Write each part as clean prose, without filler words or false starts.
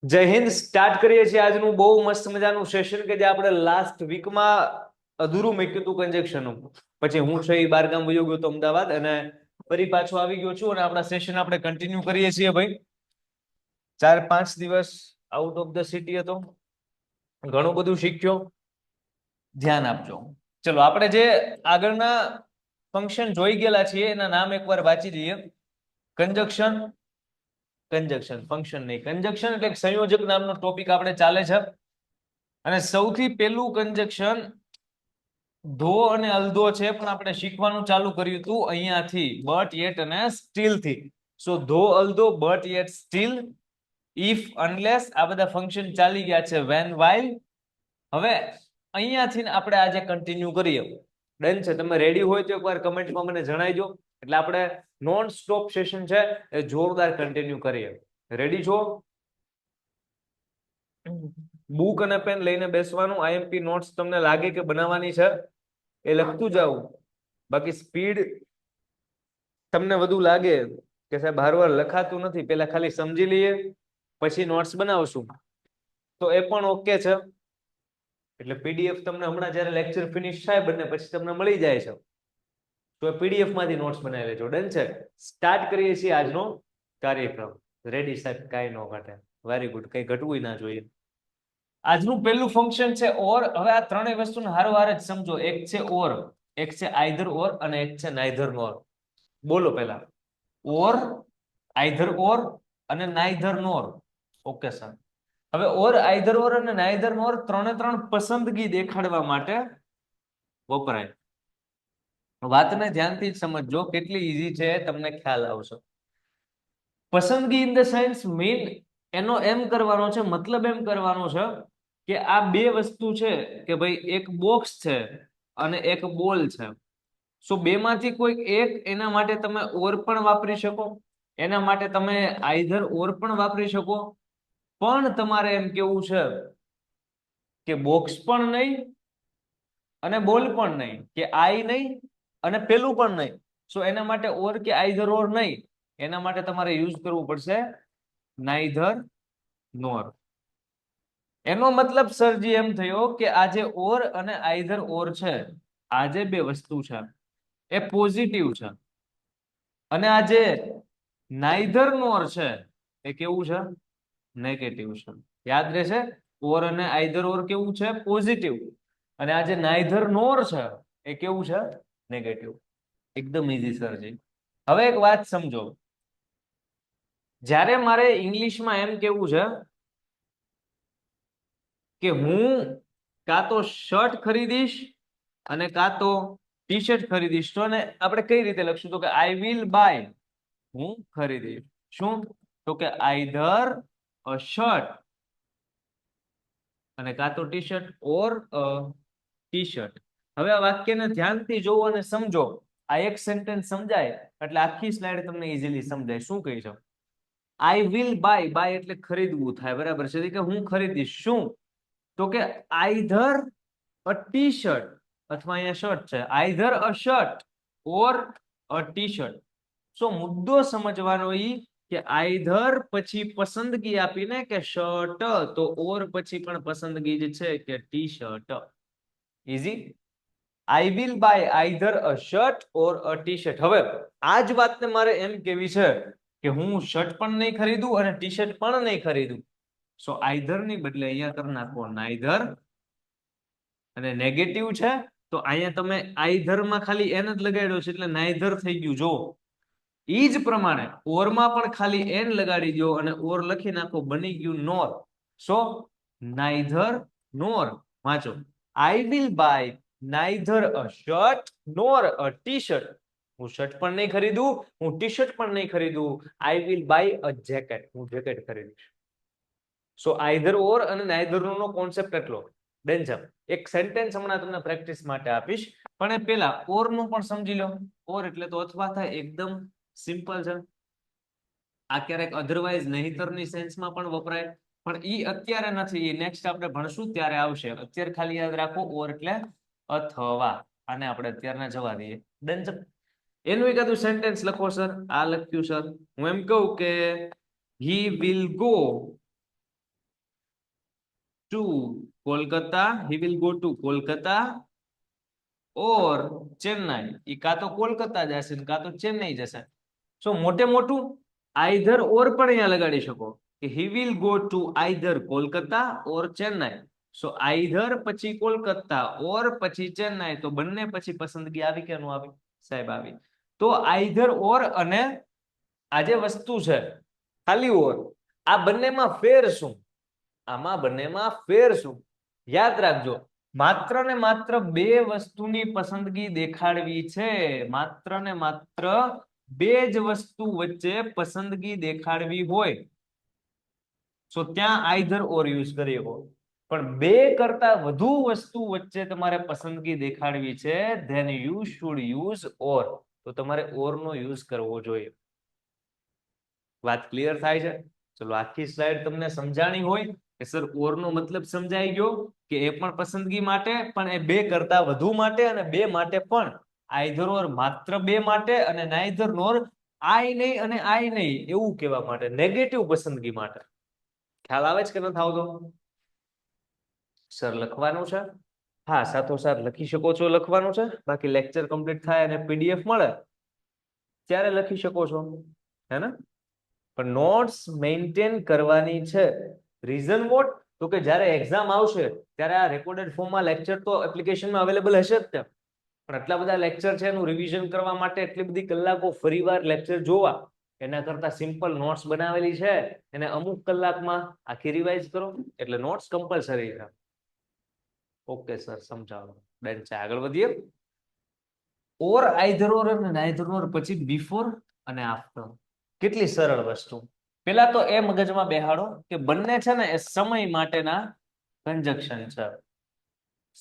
જય હિન્દ. સ્ટાર્ટ કરીએ છીએ આજનું બહુ મસ્ત મજાનું સેશન કે જે આપણે લાસ્ટ વીકમાં અધૂરું મૂક્યું હતું કન્જેક્શનનું. પછી હું છે એ બારગામ વયો ગયો તો અમદાવાદ, અને ફરી પાછો આવી ગયો છું અને આપણા સેશન આપણે કન્ટિન્યુ કરીએ છીએ ભાઈ. 4-5 દિવસ આઉટ ઓફ ધ સિટી હતો, ઘણું બધું શીખ્યો. ધ્યાન આપજો. ચલો, આપણે જે આગળના ફંક્શન જોઈ ગયેલા છીએ એના નામ એકવાર વાંચી દઈએ. કંજક્શન, કંજક્શન ફંક્શન નહીં, કંજક્શન એટલે સંયોજક નામનો ટોપિક આપણે ચાલે છે. અને સૌથી પહેલું કંજક્શન ધો અને અલ્ધો છે, પણ આપણે શીખવાનું ચાલુ કર્યું હતું અહીંયાથી, બટ યેટ અને સ્ટીલ થી. So though although, but yet still, if, unless, આ બધા ફંક્શન ચાલી ગયા છે. When, while. હવે અહીંયાથી આપણે આજે કન્ટિન્યુ કરીએ. ડન છે? તમે રેડી હોય તો એકવાર કમેન્ટમાં મને જણાવજો, એટલે આપણે નોન સ્ટોપ સેશન છે એ જોરદાર કન્ટિન્યુ કરીએ. રેડી છો? બુક અને પેન લઈને બેસવાનું. આઈએમપી નોટ્સ તમને લાગે કે બનાવવાની છે એ લખતું જાવ. બાકી સ્પીડ તમને વધુ લાગે કે સાહેબ હારવાર લખાતું નથી, પેલા ખાલી સમજી લઈએ પછી નોટ્સ બનાવશું, તો એ પણ ઓકે છે. એટલે પીડીએફ તમને હમણાં જ્યારે લેક્ચર ફિનિશ થાય બંને પછી તમને મળી જાય છે, તો એ પીડીએફ માંથી નોટ્સ બનાવી લેજો. ડન છે? સ્ટાર્ટ કરીએ છીએ આજનો કાર્યક્રમ. રેડી સાહેબ? કાંઈ ન ઘટે. Very good. કઈ ઘટવું ના જોઈએ. આજનું પહેલું ફંક્શન છે ઓર. હવે આ ત્રણેય વસ્તુને હારોહાર જ સમજો. એક છે ઓર, એક છે આઈધર ઓર, અને એક છે નાઈધર નોર. બોલો પહેલા. ઓર, આઈધર ઓર અને નાઈધર નોર. Okay sir. હવે ઓર, આઈધર ઓર અને નાઈધર નોર ત્રણે ત્રણ પસંદગી દેખાડવા માટે વપરાય. વાતને ધ્યાનથી જ સમજજો, કેટલી ઈઝી છે તમને ખ્યાલ આવશે. પસંદગી ઇન ધ સેન્સ મીન એનો એમ કરવાનો છે, મતલબ એમ કરવાનો છે કે આ બે વસ્તુ છે કે ભાઈ એક બોક્સ છે અને એક બોલ છે. સો બેમાંથી કોઈ એક, એના માટે તમે ઓર પણ વાપરી શકો, એના માટે તમે આઈધર ઓર પણ વાપરી શકો. પણ તમારે એમ કેવું છે કે બોક્સ પણ નહીં અને બોલ પણ નહીં, કે આઈ નહીં અને પેલું પણ નહીં. સો એના માટે ઓર કે આઈધર ઓર નહીં, એના માટે તમારે યુઝ કરવું પડશે નાઈધર નોર. એનો મતલબ સરજી એમ થયો કે આ જે ઓર અને આઈધર ઓર છે, આ જે બે વસ્તુ છે એ પોઝિટિવ છે, અને આ જે નાઈધર નોર છે એ કેવું છે? નેગેટિવ છે. યાદ રહેશે? ઓર અને આઈધર ઓર કેવું છે? પોઝિટિવ. અને આ જે નાઈધર નોર છે એ કેવું છે? નેગેટિવ. એકદમ ઈઝી સરજી. હવે એક વાત સમજો. જ્યારે મારે ઇંગ્લિશમાં એમ કેવું છે કે હું કાં તો શર્ટ ખરીદીશ અને કાં તો ટી શર્ટ ખરીદીશ, તો ને આપણે કઈ રીતે લખશું? તો કે આઈ વિલ બાય, હું ખરીદીશ. શું? તો કે આઈધર અ શર્ટ અને કાં તો T shirt, or a T shirt. હવે આ વાક્યને ધ્યાનથી જોવો અને સમજો. આ એક સેન્ટેન્સ સમજાય એટલે આખી સ્લાઇડ તમને ઇઝીલી સમજાય. શું કહી છે? આઈ વિલ બાય, બાય એટલે ખરીદવું થાય, બરાબર છે? કે હું ખરીદીશ. શું? તો કે આઈધર અ ટી શર્ટ, અથવા અહીંયા શર્ટ છે, either a shirt or a T shirt. So મુદ્દો સમજવાનો ઈ કે આઈધર પછી પસંદગી આપીને કે શર્ટ, તો ઓર પછી પણ પસંદગી જ છે કે T shirt. Easy. I will by either a shirt or a T shirt. હવે આ જ વાતને મારે એમ કેવી છે કે હું શર્ટ પણ નહીં ખરીદું અને ટી શર્ટ પણ નહીં ખરીદું. સો આઈધર ની બદલે અહીંયા કરી નાખો નાઈધર, અને નેગેટિવ છે તો અહીંયા તમે આઈધર માં ખાલી એન જ લગાડ્યો છે એટલે નાઈધર થઈ ગયું. જો ઈ જ પ્રમાણે ઓરમાં પણ ખાલી એન લગાડી દો અને ઓર લખી નાખો, બની ગયું નોર. સો નાઈધર નોર. વાંચો. I will buy neither a shirt nor a T shirt. હું શર્ટ પણ નહીં ખરીદું, હું ટી શર્ટ પણ નહીં ખરીદું. I will buy a jacket, હું જેકેટ ખરીદીશ. સો આઈધર ઓર અને નાઈધર નો કોન્સેપ્ટ એટલો. ડેન્જર. એક સેન્ટેન્સ હમણાં તમને પ્રેક્ટિસ માટે આપીશ, પણ એ પેલા ઓર નું પણ સમજી લો. ઓર એટલે તો અથવા થાય, એકદમ સિમ્પલ છે. આ ક્યારેક અધરવાઇઝ નહીતરની સેન્સમાં પણ વપરાય, પણ ઈ અત્યારે નથી, એ નેક્સ્ટ આપણે ભણશું ત્યારે આવશે. અત્યારે ખાલી યાદ રાખો ઓર એટલે અથવા. આને આપણે અત્યારના જવા દઈએ. ડન છે? એનું એકાદું સેન્ટેન્સ લખો સર. આ લખ્યું સર. હું એમ કહું કે he will go to Kolkata, he will go to Kolkata or Chennai. ઈ કાં તો કોલકાતા જશે ને કાં તો ચેન્નાઈ જશે. સો મોટે મોટું આઈધર ઓર પણ અહીંયા લગાડી શકો કે he will go to either Kolkata or Chennai. So either પછી કોલકાતા ઓર પછી ચેન્નાઈ, તો બંને પછી પસંદગી આવી કે નો આવી? સાહેબ આવી. તો આઈધર ઓર અને આ જે વસ્તુ છે ખાલી ઓર, આ બંનેમાં ફેર શું? આમાં બંનેમાં ફેર શું? યાદ રાખજો, માત્ર ને માત્ર બે વસ્તુની પસંદગી દેખાડવી છે. માત્ર ને માત્ર બે જ વસ્તુ વચ્ચે પસંદગી દેખાડવી હોય તો ત્યાં આઈધર ઓર યુઝ કરી શકો. પણ બે કરતા વધુ વસ્તુ વચ્ચે તમારે પસંદગી દેખાડવી છે, ધેન યુ શુડ યુઝ ઓર. તો તમારે ઓર નો યુઝ કરવો જોઈએ. વાત ક્લિયર થાય છે? ચલો આખી સ્લાઇડ તમને સમજાણી હોય કે સર ઓર નો મતલબ સમજાઈ ગયો કે એ પણ પસંદગી માટે, પણ એ બે કરતા વધુ માટે, અને બે માટે પણ આઈધર ઓર માત્ર બે માટે, અને નાઈધર નોર આઈ નહીં અને આઈ નહીં એવું કહેવા માટે, નેગેટિવ પસંદગી માટે. ખ્યાલ આવે છે કે નથી આવતો? સર લખવાનું છે? હા, સાથોસાથ લખી શકો છો, લખવાનું છે. બાકી લેક્ચર કમ્પ્લીટ થાય અને પીડીએફ મળે ત્યારે લખી શકો છો, હે ને? પણ નોટ્સ મેન્ટેન કરવાની છે. Reason what? તો કે જ્યારે એક્ઝામ આવશે ત્યારે આ રેકોર્ડેડ ફોર્મમાં લેક્ચર તો એપ્લિકેશનમાં અવેલેબલ હશે જ ત્યાં, પણ આટલા બધા લેક્ચર છે એનું રિવિઝન કરવા માટે એટલી બધી કલાકો ફરીવાર લેક્ચર જોવા, એના કરતા સિમ્પલ નોટ્સ બનાવેલી છે એને અમુક કલાકમાં આખી રિવાઇઝ કરો. એટલે નોટ્સ કમ્પલસરી છે. ઓકે સર, સમજાવો. ડન છે, આગળ વધીએ. ઓર આઈધર ઓર અને નાઈધર ઓર પછી બિફોર અને આફ્ટર. કેટલી સરળ વસ્તુ. પેલા તો એ મગજમાં બેહાડો કે બંને છે ને એ સમય માટેના કંજક્શન છે.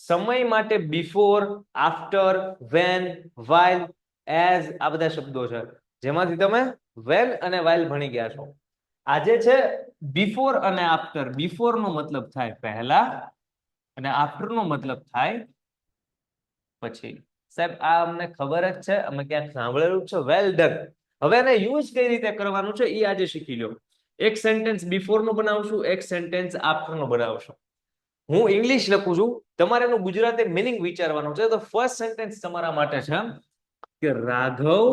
સમય માટે before, after, when, while, as આ બધા શબ્દો છે જેમાંથી તમે વેન અને વાઇલ ભણી ગયા છો. આજે છે બિફોર અને આફ્ટર. બિફોર નો મતલબ થાય પહેલા અને આફ્ટર નો મતલબ થાય પછી. સાહેબ આ અમને ખબર જ છે, અમે ક્યાંક સાંભળેલું છે. Well done. હવે એને યુઝ કઈ રીતે કરવાનું છે એ આજે શીખી લો. એક સેન્ટેન્સ બિફોર નું બનાવશું, એક સેન્ટેન્સ આફ્ટર નું બનાવશું. હું ઇંગ્લિશ લખું છું, તમારે એનું ગુજરાતી મિનિંગ વિચારવાનું છે. તો ફર્સ્ટ સેન્ટેન્સ તમારા માટે છે કે રાઘવ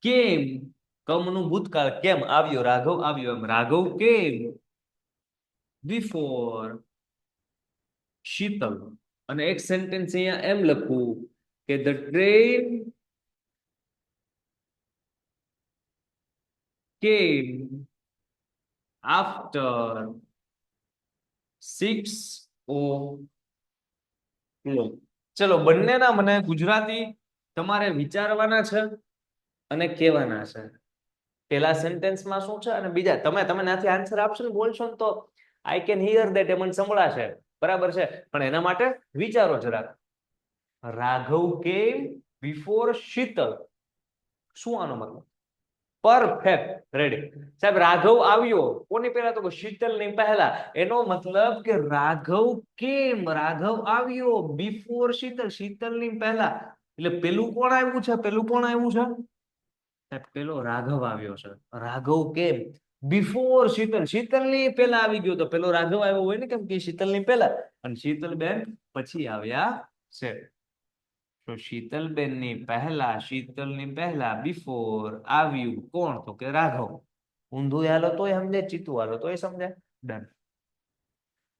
કેમ, કમનું ભૂતકાળ કેમ આવ્યો, રાઘવ આવ્યો, એમ રાઘવ કેમ બિફોર શીતલ. અને એક સેન્ટેન્સ અહીંયા એમ લખવું કે ધ ટ્રેન કેમ આફ્ટર 6 o'clock. ચલો બંનેના મને ગુજરાતી તમારે વિચારવાના છે અને કહેવાના છે. પેલા સેન્ટેન્સમાં શું છે અને બીજા તમે ત્યાંથી આન્સર આપશો ને બોલશો ને તો આઈ કેન હિયર ધેટ, એ મને સંભળાશે, બરાબર છે. પણ એના માટે વિચારો જરાક. રાઘવ કેમ બિફોર શીતલ. શું આનો મતલબ? Perfect, ready. સાહેબ રાઘવ આવ્યો કોની પહેલા? તો શીતલ ની પહેલા. એનો મતલબ કે રાઘવ કેમ, રાઘવ આવ્યો બિફોર શીતલ, શીતલ ની પહેલા. એટલે પેલું કોણ આવ્યું છે? પેલું કોણ આવ્યું છે? પેલો રાઘવ આવ્યો છે. રાઘવ કેમ બિફોર શીતલ, શીતલ ની પહેલા આવી ગયો. તો પેલો રાઘવ આવ્યો હોય ને, કેમ કે શીતલ ની પહેલા, અને શીતલ બેન પછી આવ્યા છે. તો શીતલબેન ની પહેલા, શીતલ ની પહેલા બિફોર આવ્યું કોણ? તો કે રાઘવ. ઊંધું હાલો તોય સમજે, ચીતું હાલો તોય સમજે. ડન.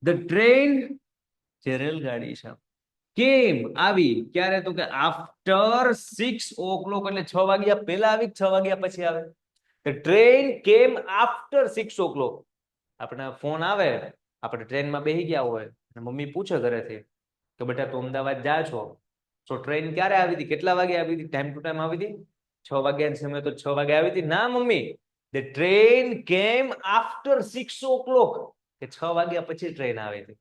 ધ ટ્રેન જે રેલગાડી છે કેમ આવી, ક્યારે? તો કે આફ્ટર 6 o'clock. એટલે 6 વાગ્યા પહેલા આવી, 6 વાગ્યા પછી આવે. ધ ટ્રેન કેમ આફ્ટર 6 o'clock. આપણે ફોન આવે, આપણે ટ્રેનમાં બેસી ગયા હોય, મમ્મી પૂછે ઘરેથી કે બેટા તું અમદાવાદ જા છો, તો ટ્રેન ક્યારે આવી હતી, કેટલા વાગે આવી હતી, ટાઈમ ટુ ટાઈમ આવી હતી? 6 વાગ્યાની સમય તો 6 વાગે આવી હતી. ના મમ્મી, ધ ટ્રેન કેમ આફ્ટર 6 o'clock. કે 6 વાગ્યા પછી ટ્રેન આવી હતી.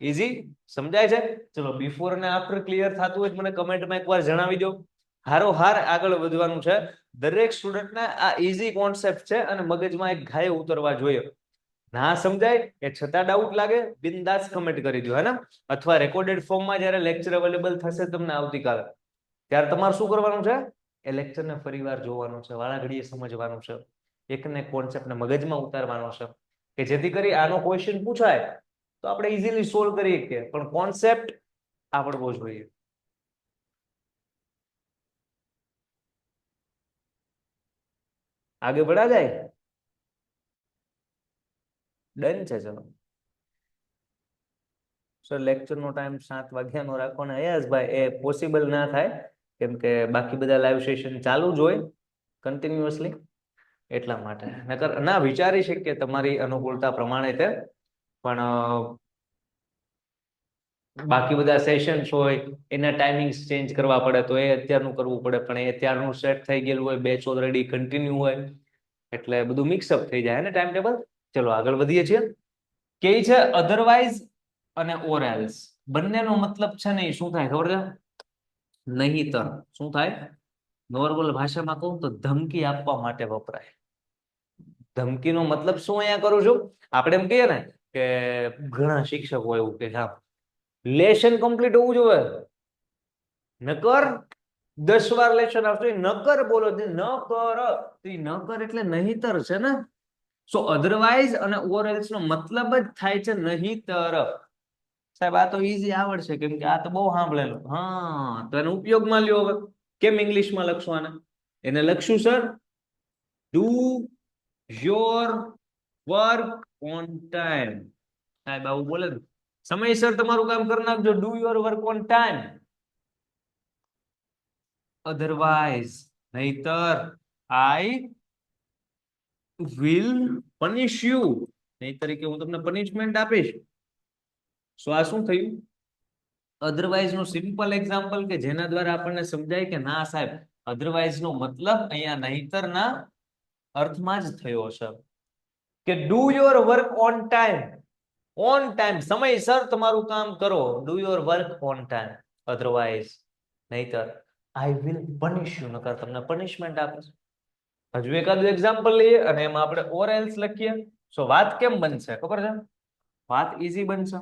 ઈઝી, સમજાય છે? ચલો બિફોર અને આફ્ટર ક્લિયર થતું હોય મને કમેન્ટમાં એકવાર જણાવી દો. હારોહાર આગળ વધવાનું છે. દરેક સ્ટુડન્ટને આ ઈઝી કોન્સેપ્ટ છે અને મગજમાં એક ઘાય ઉતરવા જોઈએ. ના સમજાય એ છતાં ડાઉટ લાગે, બિંદાસ કમેન્ટ કરી દો, હે ને? અથવા રેકોર્ડેડ ફોર્મમાં જ્યારે લેક્ચર અવેલેબલ થશે તમને આવતીકાલે, ત્યારે તમારે શું કરવાનું છે? એ લેક્ચરને ફરીવાર જોવાનું છે, વાળા ઘડીએ સમજવાનું છે, એકને કોન્સેપ્ટને મગજમાં ઉતારવાનો છે. કે જેથી કરી આનો ક્વેશ્ચન પૂછાય તો આપણે ઇઝીલી સોલ્વ કરી શકીએ, પણ કોન્સેપ્ટ આવડવો જોઈએ. આગે बढ़ा જાય. ડન છે. ચલો સર લેક્ચરનો ટાઈમ 7 વાગ્યાનો રાખવાનો. ભાઈ એ પોસિબલ ના થાય, કેમ કે બાકી બધા લાઈવ સેશન ચાલુ જ હોય કન્ટિન્યુઅસલી, એટલા માટે. નકર ના વિચારી શકીએ તમારી અનુકૂળતા પ્રમાણે તે, પણ બાકી બધા સેશન્સ હોય એના ટાઈમિંગ્સ ચેન્જ કરવા પડે તો એ અત્યારનું કરવું પડે, પણ એ અત્યારનું સેટ થઈ ગયેલું હોય, બેચ ઓલરેડી કન્ટિન્યુ હોય, એટલે બધું મિક્સઅપ થઈ જાય ને ટાઈમ ટેબલ. ચલો આગળ વધીએ છીએ. કે છે અધરવાઇઝ અને ઓર એલ્સ બંનેનો મતલબ છે ને શું થાય ખબર છે? નહીતર. શું થાય? નોર્મલ ભાષામાં કહું તો ધમકી આપવા માટે વપરાય. ધમકીનો મતલબ શું અહીંયા કરું છું? આપણે એમ કહીએ ને કે ઘણા શિક્ષકો એવું કે હા લેશન કમ્પ્લીટ હોવું જોઈએ, નકર 10 વાર લેશન આવશે. નકર બોલો ન કર, નકર એટલે નહીતર છે ને. સો અધરવાઇઝ અને ઓર એલ્સ નો મતલબ જ થાય છે નહીતર. સાહેબ આ તો ઈઝી આવડશે, કેમ કે આ તો બહુ સાંભળેલું. હા, તો એનો ઉપયોગમાં લ્યો. હવે કેમ ઇંગ્લિશમાં લખશું આને? એને લખશું sir do your work on time. સાહેબ આવું બોલે ને, સમયસર તમારું કામ કરી નાખજો. Do your work on time. Otherwise નહીતર આઈ વિલ પનિશ યુ. નહીં તરીકે હું તમને પનિશમેન્ટ આપીશ. સો આ શું થયું? અધરવાઇઝ નું સિમ્પલ એક્ઝામ્પલ કે જેના દ્વારા આપણને સમજાય કે ના સાહેબ અધરવાઇઝ નો મતલબ અહીંયા નહીતર ના અર્થમાં જ થયો છે. કે do your work on time. On time, સમયસર તમારું કામ કરો. Do your work on time. Otherwise નહીતર આઈ વિલ પનિશ યુ, નકર તમને પનિશમેન્ટ આપીશ. હજુ એકાદું એક્ઝામ્પલ લઈએ અને એમાં આપણે ઓર એલ્સ લખીએ. સો વાત કેમ બનશે ખબર છે? વાત ઈઝી બનશે.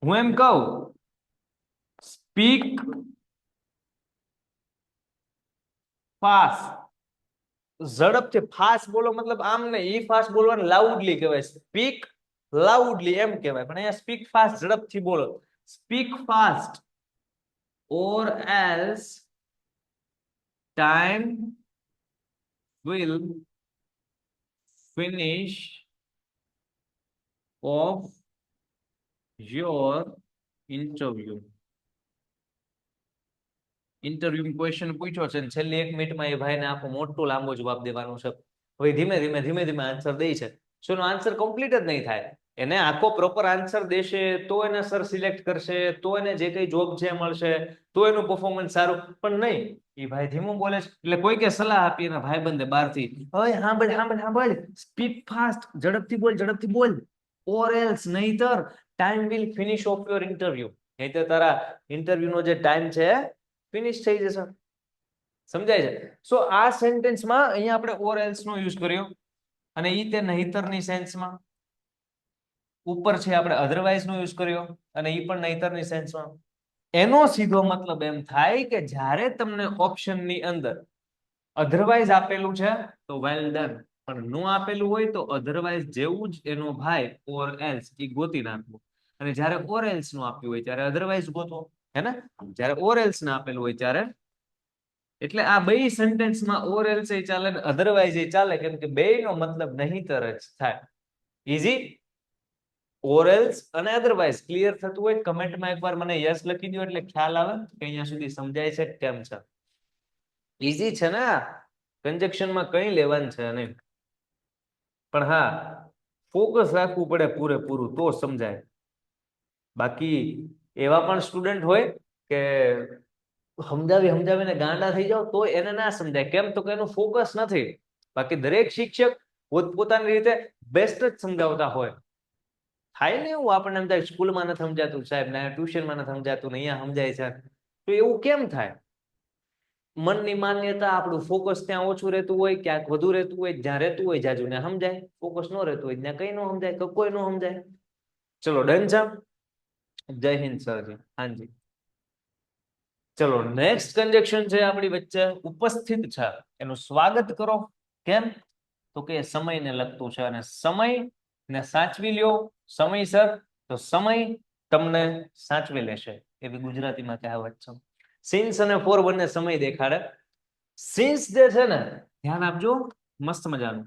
હું એમ કહું સ્પીક ફાસ્ટ. ઝડપથી ફાસ્ટ બોલો, મતલબ આમ નહીં, ઈ ફાસ્ટ બોલવાનું લાઉડલી કહેવાય. સ્પીક લાઉડલી એમ કહેવાય, પણ અહીંયા સ્પીક ફાસ્ટ ઝડપથી બોલો. Speak fast or else time will finish of your interview. Interview question પૂછ્યો છે, છેલ્લી 1 મિનિટમાં એ ભાઈને આખો મોટો લાંબો જવાબ દેવાનો છે. હવે ધીમે ધીમે આન્સર દે છે. શું આન્સર કમ્પ્લીટ જ નહીં થાય. એને આખો પ્રોપર આન્સર દેશે તો એને સર સિલેક્ટ કરશે, તો એને જે કઈ જોબ છે મળશે, તો એનું પરફોર્મન્સ સારું. પણ નહીં, એ ભાઈ ધીમું બોલે છે. એટલે કોઈ કે સલાહ આપી એના ભાઈબંધે બહારથી, ઓય સાંભળ, સ્પીક ફાસ્ટ, ઝડપથી બોલ. ઓર એલ્સ નહીતર time will finish of your interview. નહીતર તારા ઇન્ટરવ્યુ નો જે ટાઈમ છે ફિનિશ થઈ જશે. સમજાય છે? સો આ સેન્ટેન્સમાં અહીંયા આપણે ઓર એલ્સ નો યુઝ કર્યો, અને ઈ તે નહીતરની સેન્સમાં. ઉપર છે આપણે અધરવાઇઝ નો યુઝ કર્યો, અને ઈ પણ નહીતરની સેન્સમાં. એનો સીધો મતલબ એમ થાય કે જ્યારે તમને ઓપ્શનની અંદર અધરવાઇઝ આપેલું છે તો વેલ ડન, પણ નો આપેલું હોય તો અધરવાઇઝ જેવું જ એનો ભાઈ ઓર એલ્સ ઈ ગોતી નાખવું. અને જ્યારે ઓર એલ્સ નું આપ્યું હોય ત્યારે અધરવાઇઝ ગોતો, હે ને? જ્યારે ઓર એલ્સ ના આપેલું હોય ત્યારે. એટલે આ બે સેન્ટેન્સમાં ઓર એલ્સ એ ચાલે ને અધરવાઇઝ એ ચાલે, કેમ કે બેયનો મતલબ નહીતર જ થાય. ઈઝી. ઓર એલ્સ અને અધરવાઇઝ ક્લિયર થતું હોય કમેન્ટમાં એકવાર મને યસ લખી દો, એટલે ખ્યાલ આવે કે અહીંયા સુધી સમજાય છે કેમ છે. ઈઝી છે ને? કંજક્શનમાં કઈ લેવાનું છે નહીં. પણ હા, ફોકસ રાખવું પડે પૂરેપૂરું, તો સમજાય. બાકી એવા પણ સ્ટુડન્ટ હોય કે સમજાવીને ગાંડા થઈ જાવ તો એને ના સમજાય. કેમ? તો કે એનું ફોકસ નથી. બાકી દરેક શિક્ષક પોતપોતાની રીતે બેસ્ટ જ સમજાવતા હોય. થાય ને એવું, આપણને એમ થાય સ્કૂલમાં નથી સમજાતું સાહેબ, ને ટ્યુશનમાં નથી સમજાતું, ને અહીંયા સમજાય છે. તો એવું કેમ થાય? મનની માન્યતા, આપણું ફોકસ ત્યાં ઓછું રહેતું હોય, ક્યાંક વધુ રહેતું હોય. જ્યાં રહેતું હોય જાજુ ને સમજાય, ફોકસ ન રહેતું હોય ત્યાં કઈ ન સમજાય, કોઈ ન સમજાય. ચલો ડન છે. જય હિન્દ સરજી. હાજી. ચલો નેક્સ્ટ કન્જક્શન છે આપણી વચ્ચે ઉપસ્થિત છે, એનું સ્વાગત કરો. કેમ? તો કે સમયને લગતું છે, અને સમય ને સાચવી લ્યો સમયસર, તો સમય તમને સાચવી લેશે, એવી ગુજરાતીમાં કહેવત છે. સિન્સ અને ફોર બંને સમય દેખાડે. સિન્સ જે છે ને, ધ્યાન આપજો, મસ્ત મજાનું,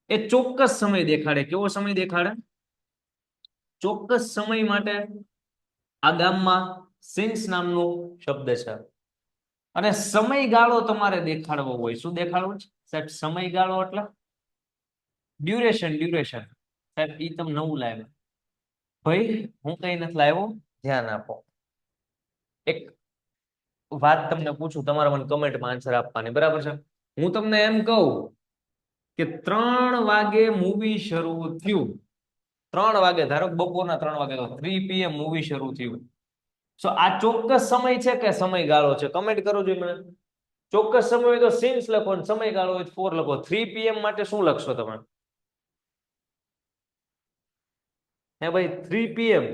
એ ચોક્કસ સમય દેખાડે. કેવો સમય દેખાડે? ચોક્કસ સમય માટે આ ગામમાં સિન્સ નામનું શબ્દ છે. અને સમયગાળો તમારે દેખાડવો હોય, શું દેખાડવું છે સાહેબ? સમયગાળો એટલે ડ્યુરેશન. ડ્યુરેશન સાહેબ ઈ તમે નવું લાવ્યા ભાઈ, હું કઈ નથી લાવ્યો, ધ્યાન આપો. એક વાત તમને પૂછું, તમારે મને કમેન્ટમાં આન્સર આપવાની, બરાબર છે? હું તમને એમ કહું કે 3 વાગે મૂવી શરૂ થયું, 3 વાગે, ધારો કે બપોરના 3 વાગે, 3 PM મૂવી શરૂ થયું. સો આ ચોક્કસ સમય છે કે સમયગાળો છે? કમેન્ટ કરો જોઈએ મને. ચોક્કસ સમય હોય તો સિન્સ લખો, અને સમયગાળો હોય તો ફોર લખો. 3 PM માટે શું લખશો તમે? હે ભાઈ, 3 PM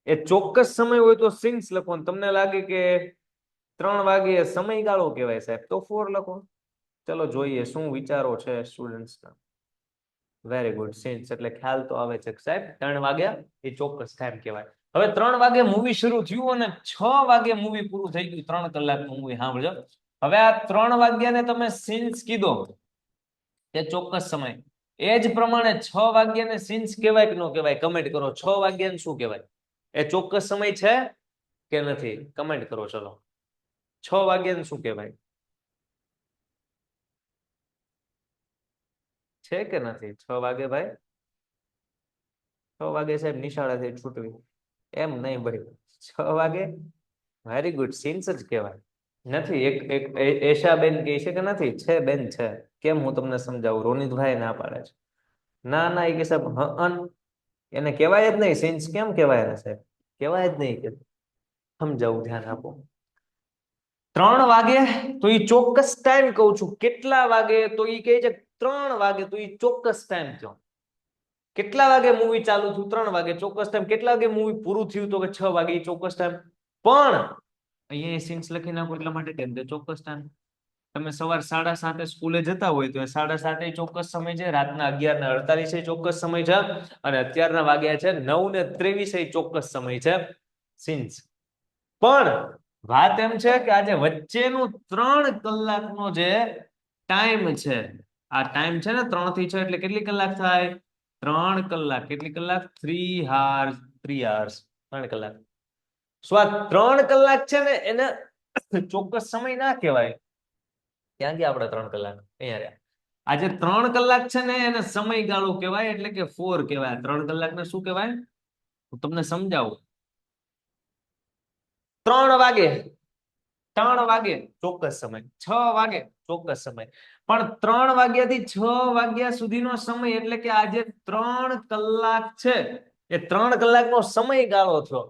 એ ચોક્કસ સમય હોય તો સિન્સ લખો, અને તમને લાગે કે 3 વાગે સમયગાળો કહેવાય સાહેબ, તો ફોર લખો. ચલો જોઈએ શું વિચારો છે સ્ટુડન્ટ્સના. Very good. સિન્સ એટલે ખ્યાલ તો આવે છે સાહેબ, 3 વાગ્યા એ ચોક્કસ ટાઈમ કહેવાય. હવે 3 વાગે મૂવી શરૂ થયું અને 6 વાગે મૂવી પૂરું થઈ ગયું, 3 કલાકનું મૂવી. સાંભળજો, હવે આ 3 વાગ્યાને તમે સિન્સ કીધો, તે ચોક્કસ સમય. એ જ પ્રમાણે 6 વાગ્યાને સિન્સ કહેવાય કે ન કહેવાય? કમેન્ટ કરો. 6 વાગ્યાને શું કહેવાય? એ ચોક્કસ સમય છે કે નથી? કમેન્ટ કરો. ચલો, 6 વાગ્યાને શું કહેવાય? છે કે નથી? 6 વાગે ભાઈ, 6 વાગે સાહેબ નિશાળેથી છૂટવી, એમ નહીં ભાઈ. 6 વાગે વેરી ગુડ, સિન્સ જ કહેવાય. નથી, એક એક એશા બેન કહે છે કે નથી? છે બેન, છે. કેમ, હું તમને સમજાવું. રોનિતભાઈ ના પાડે છે. ના ના, એ કે સાહેબ હન, એને કહેવાય જ નહીં સિન્સ. કેમ કહેવાય એને સાહેબ? કહેવાય જ નહીં. કે સમજાવું, ધ્યાન આપો. 3 વાગે તો એ ચોક્કસ ટાઈમ કહું છું. કેટલા વાગે તો એ કહે છે 3 વાગે, તો એ ચોક્કસ ટાઈમ થયો. કેટલા વાગે મૂવી ચાલુ થયું? 3 વાગે, ચોક્કસ ટાઈમ. કેટલા વાગે મૂવી પૂરું થયું? તો કે 6 વાગે, ચોક્કસ ટાઈમ. પણ અહીંયા સિન્સ લખી નાખો એટલા માટે કેમ કે ચોક્કસ ટાઈમ. તમે સવાર 7:30 સ્કૂલે જતા હોય તો 7:30 ચોક્કસ સમય છે, રાતના 11:48 ચોક્કસ સમય છે, અને અત્યારના વાગ્યા છે 9:23 ચોક્કસ સમય છે. સિન્સ. પણ વાત એમ છે કે આજે વચ્ચેનું 3 કલાકનો જે ટાઈમ છે, આ ટાઈમ છે ને 3 થી 6, એટલે કેટલી કલાક થાય? 3 કલાક. કેટલી કલાક? 3 hours. 3 hours, 3 કલાક. શું આ 3 કલાક છે ને એને ચોક્કસ સમય ના કહેવાય? ક્યાં ગયા આપણે 3 કલાક? અહીંયા રહ્યા. આજે 3 કલાક છે ને એને સમયગાળો કહેવાય, એટલે કે ફોર કહેવાય. 3 કલાકને શું કહેવાય? હું તમને સમજાવું. 3 વાગે, 3 વાગે ચોક્કસ સમય. 6 વાગે ચોક્કસ સમય. પણ 3 વાગ્યાથી 6 વાગ્યા સુધીનો સમય, એટલે કે આજે 3 કલાક છે, એ 3 કલાકનો સમયગાળો થયો.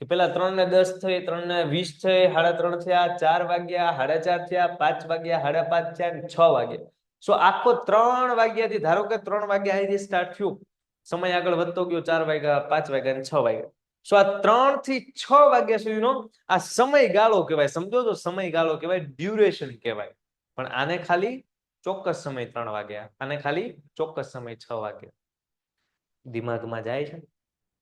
કે પેલા 3:10 થઈ, 3:20 થઈ, 3:30 થયા, 4 વાગ્યા, 4:30 થયા, 5 વાગ્યા, 5:30 થયા, અને 6 વાગ્યા. સો આખો 3 વાગ્યાથી, ધારો કે 3 વાગ્યા અહીંથી સ્ટાર્ટ થયું, સમય આગળ વધતો ગયો, 4 વાગ્યા, 5 વાગ્યા અને 6 વાગ્યા. સો આ 3 થી 6 વાગ્યા સુધીનો આ સમયગાળો કહેવાય. સમજો તો, સમયગાળો કહેવાય, ડ્યુરેશન કહેવાય. પણ આને ખાલી ચોક્કસ સમય 3 વાગ્યા, આને ખાલી ચોક્કસ સમય 6 વાગ્યા. દિમાગમાં જાય છે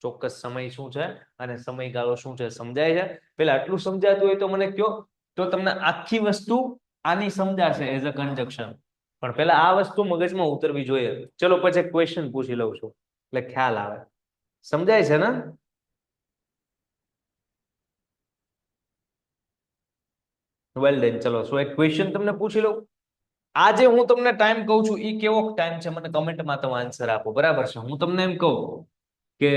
ચોક્કસ સમય શું છે અને સમયગાળો શું છે? સમજાય છે? પેલા આટલું સમજાતું હોય તો મને કયો, તો તમને આખી વસ્તુ આની સમજાશે એઝ અ કન્જક્શન. પણ પેલા આ વસ્તુ મગજમાં ઉતરવી જોઈએ. ચલો પછી ક્વેશ્ચન પૂછી લઉં છું એટલે ખ્યાલ આવે. સમજાય છે ને? Well done. ચલો, સો એક ક્વેશ્ચન તમને પૂછી લઉં. આજે હું તમને ટાઈમ કહું છું, એ કેવો ટાઈમ છે મને કમેન્ટમાં તમે આન્સર આપો, બરાબર છે? હું તમને એમ કહું કે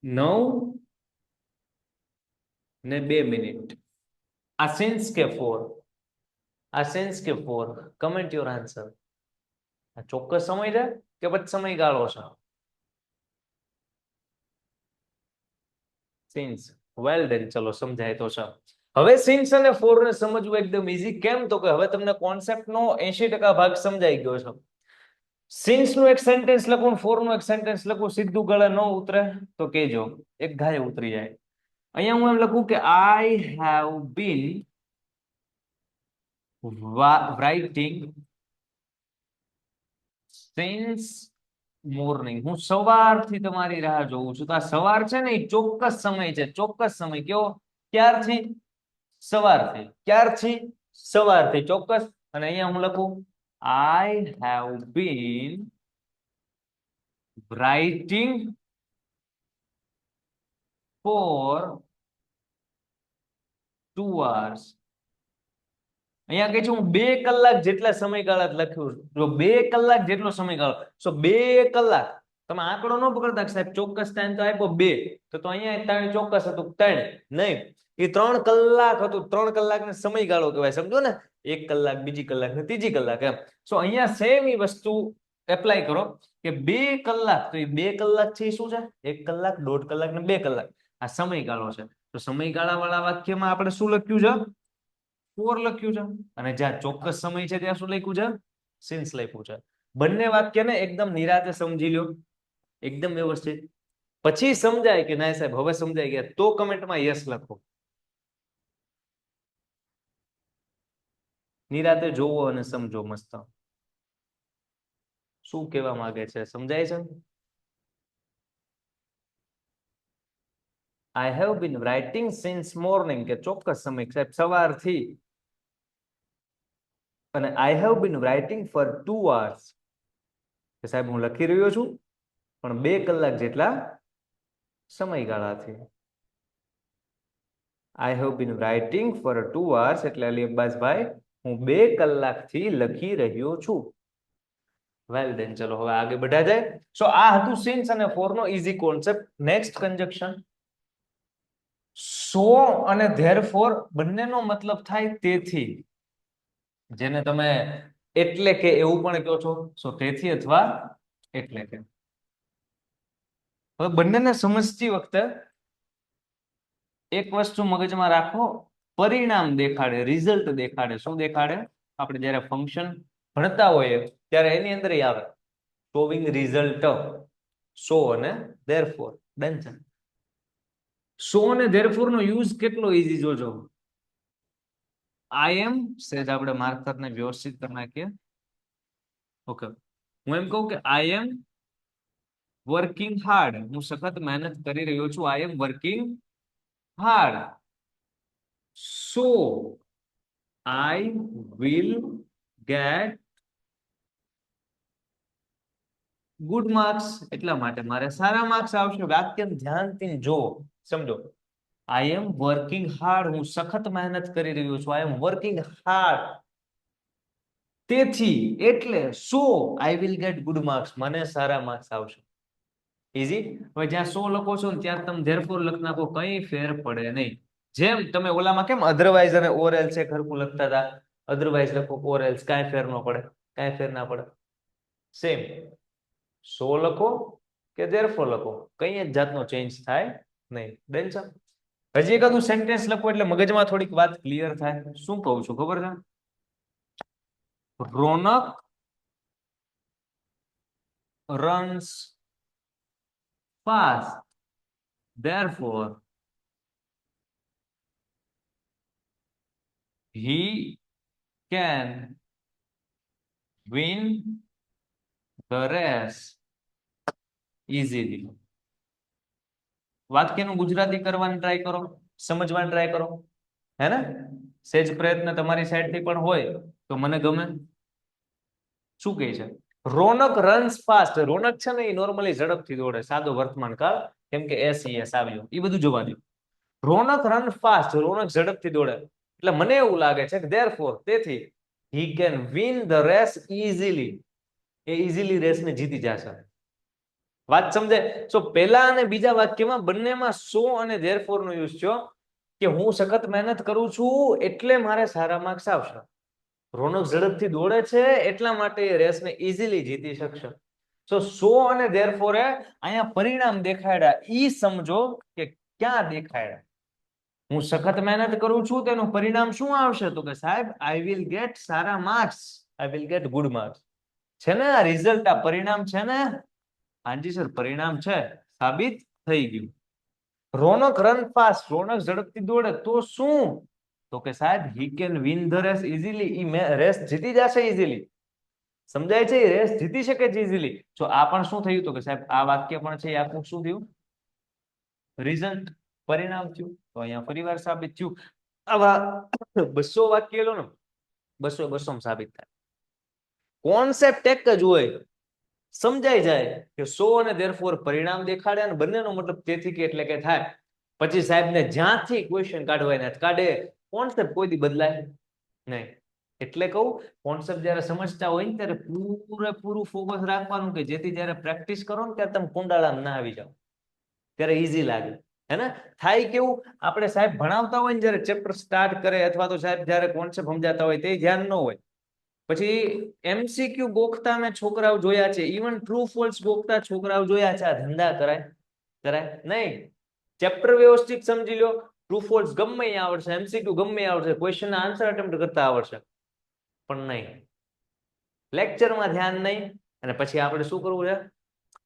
9:02 આ સેન્સ કે ફોર? આ સેન્સ કે ફોર? Comment your answer. આ ચોક્કસ સમય છે કે પછી સમયગાળો છે? સિન્સ. Well done. ચલો, સમજાય તો છે. હવે સિન્સ અને ફોર ને સમજવું એકદમ ઈઝી. કેમ? તો કે હવે તમને કોન્સેપ્ટનો 80% ભાગ સમજાઈ ગયો છે. સિન્સ નું એક સેન્ટેન્સ લખું, ફોર નું એક સેન્ટેન્સ લખું, સીધું ગળે ન ઉતરે તો કેજો, એક ઘાય ઉતરી જાય. અહીંયા હું એમ લખું કે આઈ have bin writing since morning, હું સવારથી તમારી રાહ જોઉં છું. તો આ સવાર છે ને એ ચોક્કસ સમય છે. ચોક્કસ સમય કેવો? ક્યારથી? સવારથી. ક્યારથી? સવારથી. ચોક્કસ. અને અહીંયા હું લખું I have been writing for 2 hours. અહીંયા કહે છે હું 2 કલાક જેટલા સમયગાળા લખ્યું. જો 2 કલાક જેટલો સમયગાળો, સો 2 કલાક. તમે આંકડો ન પકડતા કે સાહેબ ચોક્કસ ટાઈમ તો આપ્યો 2, તો અહીંયા 3 ચોક્કસ હતું 3 નહીં, એ 3 કલાક હતું. 3 કલાકનો સમયગાળો કહેવાય, સમજો ને? 1 કલાક, બીજી કલાક ને ત્રીજી કલાક એમ. સો અહીંયા સેમ એ વસ્તુ એપ્લાય કરો કે 2 કલાક, તો એ 2 કલાક છે શું છે? 1 કલાક, 1.5 કલાક ને 2 કલાક. આ સમયગાળો છે. તો સમયગાળા વાળા વાક્યમાં આપણે શું લખ્યું છે? ફોર લખ્યું છે. અને જ્યાં ચોક્કસ સમય છે ત્યાં શું લખ્યું છે? સિન્સ લખ્યું છે. બંને વાક્યને એકદમ નિરાતે સમજી લો, એકદમ વ્યવસ્થિત. પછી સમજાય કે ના સાહેબ હવે સમજાય ગયા, તો કમેન્ટમાં યસ લખો. નિરાતે જોવો અને સમજો મસ્ત શું કહેવા માંગે છે. સમજાય છે? I have been writing since morning, કે ચોક્કસ સમય સાહેબ સવારથી. અને I have been writing for 2 hours, કે સાહેબ હું લખી રહ્યો છું પણ 2 કલાક જેટલા સમયગાળાથી. I have been writing for 2 hours એટલે અલીઅબ્બાસભાઈ હું 2 કલાકથી લખી રહ્યો છું. વેલ દેન, ચલો હવે આગળ बढ़ा જાય. સો આ હતું સિન્સ અને ફોર નો ઈઝી કોન્સેપ્ટ. નેક્સ્ટ કન્જક્શન સો અને ધેરફોર બંનેનો મતલબ થાય તેથી, જેને તમે એટલે કે એવું પણ કહો છો. સો તેથી અથવા એટલે કે. હવે બંનેને સમજતી વખતે એક વસ્તુ મગજમાં રાખો, પરિણામ દેખાડે, રિઝલ્ટ દેખાડે. શું દેખાડે? આપણે જ્યારે ફંક્શન ભણતા હોઈએ ત્યારે એની અંદર આવે શોવિંગ રિઝલ્ટ. સો અને ધેરફોર. ડન છે. સો અને ધેરફોર નો યુઝ કેટલો ઈઝી જોજો. આઈ એમ સેજ આપણે માર્કરને વ્યવસ્થિત કરી નાખીએ. ઓકે, હું એમ કહું કે આઈ એમ વર્કિંગ હાર્ડ, હું સખત મહેનત કરી રહ્યો છું. I am working hard. So I will get good marks, એટલા માટે મારે સારા માર્ક્સ આવશે. વાક્ય ધ્યાનથી જો સમજો. આઈ એમ વર્કિંગ હાર્ડ, હું સખત મહેનત કરી રહ્યો છું. I am working hard. તેથી, એટલે, so I will get good marks, મને સારા માર્ક્સ આવશે. ઈઝી. હવે જ્યાં સો લખો છો ને ત્યાં તમે ધેરફોર લખ નાખો, કઈ ફેર પડે નહીં. જેમ તમે ઓલામાં કેમ અધરવાઇઝ અને ઓર એલ્સ એક હરખું લખતા હતા, અધરવાઇઝ લખો ઓર એલ્સ, કાંઈ ફેર ન પડે, કાંઈ ફેર ના પડે. સેમ સો લખો કે ધેરફોર લખો, કઈ જ જાતનો ચેન્જ થાય નહીં. ડન છે. હજી એકાદું સેન્ટેન્સ લખો એટલે મગજમાં થોડીક વાત ક્લિયર થાય. શું કહું છું ખબર છે? રોનક runs fast, therefore he can win the race easily. વાક્યનું Gujarati કરવાની ટ્રાય કરો, સમજવાની ટ્રાય કરો, હે ને? સેજ પ્રયત્ન તમારી સાઈડથી પણ હોય તો મને ગમે. શું કહે છે? રોનક રન્સ ફાસ્ટ. રોનક છે ને એ નોર્મલી ઝડપથી દોડે, સાદો વર્તમાન કાળ, કેમ કે એસ આવ્યો, એ બધું જોવા દો. રોનક રન ફાસ્ટ, રોનક ઝડપથી દોડે. એટલે મને એવું લાગે છે કે ધેરફોર, તેથી, he can win the race easily, એ ઇઝીલી રેસને જીતી જશે. વાત સમજે? સો પહેલા અને બીજા વાક્યમાં બંનેમાં સો અને ધેરફોર નો યુઝ થયો કે હું સખત મહેનત કરું છું એટલે મારે સારા માર્ક્સ આવશે. રોનક ઝડપથી દોડે છે એટલા માટે એ રેસને ઇઝીલી જીતી શકશે. સો અને ધેરફોરે અહીંયા પરિણામ દેખાડ્યા. ઈ સમજો કે ક્યાં દેખાડ્યા. હું સખત મહેનત કરું છું તેનું પરિણામ શું આવશે? તો કે સાહેબ આઈ will gate Sara marks, I will get good marks. છે ને આ રિઝલ્ટ, આ પરિણામ છે ને? હાજી સર, પરિણામ છે, સાબિત થઈ ગયું. રોનક રન ફાસ્ટ, રોનક ઝડપથી દોડે તો શું? તો કે સાહેબ he can win the race easily, ઈ રેસ જીતી જશે ઇઝીલી. સમજાય છે? રેસ જીતી શકે છે ઇઝીલી. જો આ પણ શું થયું તો કે સાહેબ આ વાક્ય પણ છે, આખું શું થયું? રિઝલ્ટ, પરિણામ થયું. તો અહીંયા ફરીવાર સાબિત થયું. આવા 200 વાક્ય લો ને, 200 સાબિત થાય. કોન્સેપ્ટ એક જ હોય, સમજાઈ જાય કે સો અને ધેરફોર પરિણામ દેખાડે અને બંનેનો મતલબ તેથી કે એટલે કે થાય. પછી સાહેબને જ્યાંથી ક્વેશ્ચન કાઢવા એને કાઢે. કોન્સેપ્ટ કોઈ દી બદલાય નહીં. એટલે કહું, કોન્સેપ્ટ જ્યારે સમજતા હોય ને ત્યારે પૂરેપૂરું ફોકસ રાખવાનું કે જેથી જ્યારે પ્રેક્ટિસ કરો ને ત્યારે તમે કુંડાળામાં ના આવી જાઓ, ત્યારે ઈઝી લાગે. હે ને? થાય કેવું, આપણે સાહેબ ભણાવતા હોય ને જ્યારે ચેપ્ટર સ્ટાર્ટ કરે અથવા તો સાહેબ જ્યારે કોન્સેપ્ટ સમજાતા હોય તે ધ્યાન ન હોય. પછી એમસીક્યુ ગોખતા મેં છોકરાઓ જોયા છે, ઇવન ટ્રુ ફોલ્સ ગોખતા છોકરાઓ જોયા છે. આ ધંધા કરાય? કરાય નહીં. ચેપ્ટર વ્યવસ્થિત સમજી લો, ટ્રુ ફોલ્સ ગમે એ આવડશે, એમસીક્યુ ગમે એ આવડશે, ક્વેશ્ચન આન્સર અટેમ્પ્ટ કરતા આવડશે, પણ નહીં, લેક્ચરમાં ધ્યાન નહીં. અને પછી આપણે શું કરવું છે?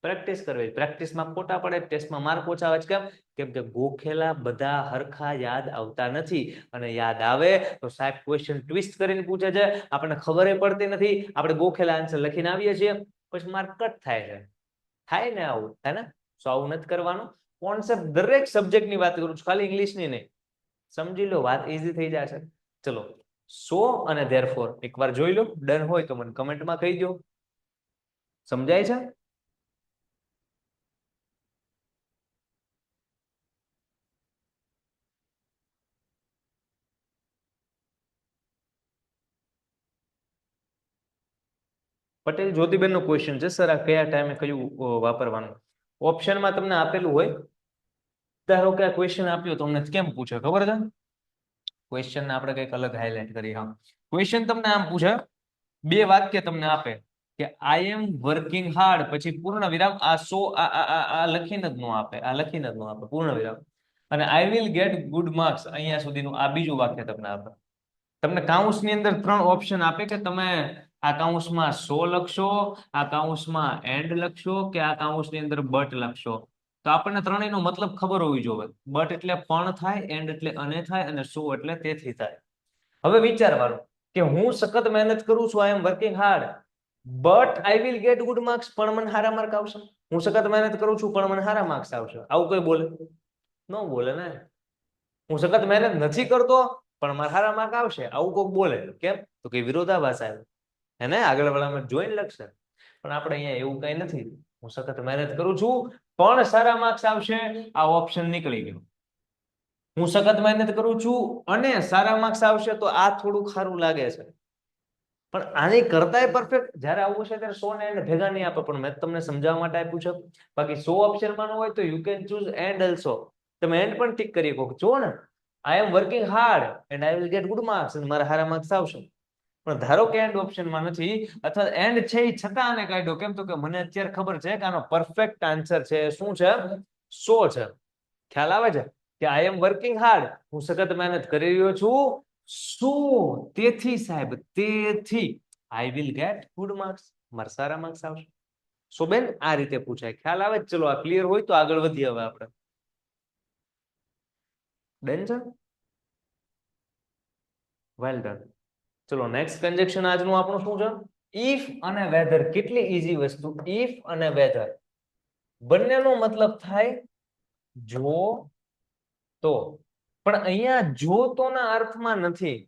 પ્રેક્ટિસ કરવી. પ્રેક્ટિસમાં ખોટા પડે, ટેસ્ટમાં માર્ક ઓછા આવે. કેમ? કેમ કે ગોખેલા બધા હરખા યાદ આવતા નથી. અને યાદ આવે તો સાહેબ ક્વેશ્ચન ટ્વિસ્ટ કરીને પૂછે છે, આપણને ખબર પડતી નથી, આપણે ગોખેલા આન્સર લખીને આવીએ છીએ, પછી માર્ક કટ થાય છે. થાય ને આવું? હે ને? સો આવું નથી કરવાનું. કોન્સેપ્ટ દરેક સબ્જેક્ટની વાત કરું છું, ખાલી ઇંગ્લિશની નહીં. સમજી લો, વાત ઈઝી થઈ જશે. ચલો, સો અને ધેરફોર એકવાર જોઈ લો. ડન હોય તો મને કમેન્ટમાં કહી દો. સમજાય છે? પટેલ જ્યોતિબેન નો ક્વેશ્ચન છે, સર આ કયા ટાઈમે કયું વાપરવાનું? ઓપ્શનમાં તમને આપેલું હોય. ધારો કે આ ક્વેશ્ચન આપ્યો તમને કેમ પૂછે ખબર છે? ક્વેશ્ચન આપણે કંઈક અલગ હાઇલાઇટ કરી. હા, ક્વેશ્ચન તમને આમ પૂછે, બે વાક્ય તમને આપે કે આઈ એમ વર્કિંગ હાર્ડ, પછી પૂર્ણ વિરામ. આ સો આ લખીને જ નો આપે, આ લખીને જ નો આપે, પૂર્ણ વિરામ. અને આઈ વિલ ગેટ ગુડ માર્ક્સ, અહીંયા સુધીનું આ બીજું વાક્ય તમને આપે. તમને કાઉન્સની અંદર 3 ઓપ્શન આપે કે તમે આ કાઉન્સમાં સો લખશો, આ કાઉન્સમાં એન્ડ લખશો, કે આ કાઉન્સની અંદર બટ લખશો. તો આપણને ત્રણેયનો મતલબ ખબર હોવી જોઈએ. બટ એટલે પણ થાય, એન્ડ એટલે અને થાય, અને સો એટલે તેથી થાય. હવે વિચારવાનું કે હું સખત મહેનત કરું છું, I am working hard, but I will get good marks, પણ મને સારા માર્ક આવશે. હું સખત મહેનત કરું છું પણ મને સારા માર્ક્સ આવશે. આવું કોઈ બોલે? ન બોલે ને. હું સખત મહેનત નથી કરતો પણ મારા સારા માર્ક આવશે, આવું કોઈક બોલે. કેમ? તો કે વિરોધાભાસ આવે. એને આગળ વાળામાં જોઈને લખશે. પણ આપણે અહીંયા એવું કઈ નથી. હું સખત મહેનત કરું છું પણ સારા માર્ક્સ આવશે, આ ઓપ્શન નીકળી ગયો. હું સખત મહેનત કરું છું અને સારા માર્ક્સ આવશે, તો આ થોડું ખારું લાગે છે. પણ આની કરતાંય પરફેક્ટ જ્યારે આવું છે ત્યારે 100 ને એન્ડ ભેગા નહીં આપે, પણ મેં તમને સમજાવવા માટે આપ્યું છે. બાકી 100 ઓપ્શનમાં ન હોય તો you can choose and also. તમે એન્ડ પણ ટીક કરી શકો. જો ને, I am working hard and I will get good marks, અને મારા સારા માર્ક્સ આવશે. પણ ધારો કે એન્ડ ઓપ્શનમાં નથી, અથવા એન્ડ છે એ છતાં આને કાઢ્યો. કેમ? તો કે મને અત્યારે ખબર છે કે આનો પરફેક્ટ આન્સર છે શું છે? 100 છે. ખ્યાલ આવે છે કે આઈ એમ વર્કિંગ હાર્ડ, હું સખત મહેનત કરી રહ્યો છું. શું? તેથી સાહેબ, તેથી આઈ વિલ ગેટ ગુડ માર્ક્સ, મારા સારા માર્ક્સ આવશે. સો બેન આ રીતે પૂછાય. ખ્યાલ આવે? ચલો, આ ક્લિયર હોય તો આગળ વધીએ હવે આપણે. ડન છે? Well done. ચલો, નેક્સ્ટ કન્જેક્શન આજનું આપણું શું છે? ઇફ અને વેધર. કેટલી ઈઝી વસ્તુ. ઇફ અને વેધર બંનેનો મતલબ થાય જો તો. પણ અહીંયા જો તો ના અર્થમાં નથી.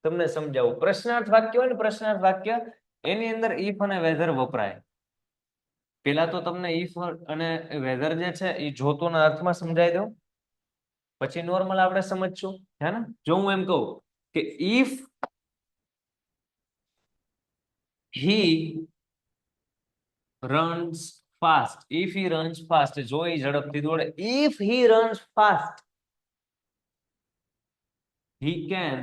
તમને સમજાવું. પ્રશ્નાર્થ વાક્ય હોય ને, પ્રશ્નાર્થ વાક્ય, એની અંદર ઇફ અને વેધર વપરાય. પેલા તો તમને ઇફ અને વેધર જે છે એ જોતોના અર્થમાં સમજાઈ દઉં, પછી નોર્મલ આપણે સમજશું. હે ને? જો હું એમ કહું કે if he runs fast, if he runs fast, જો એ ઝડપથી દોડે, if he runs fast he can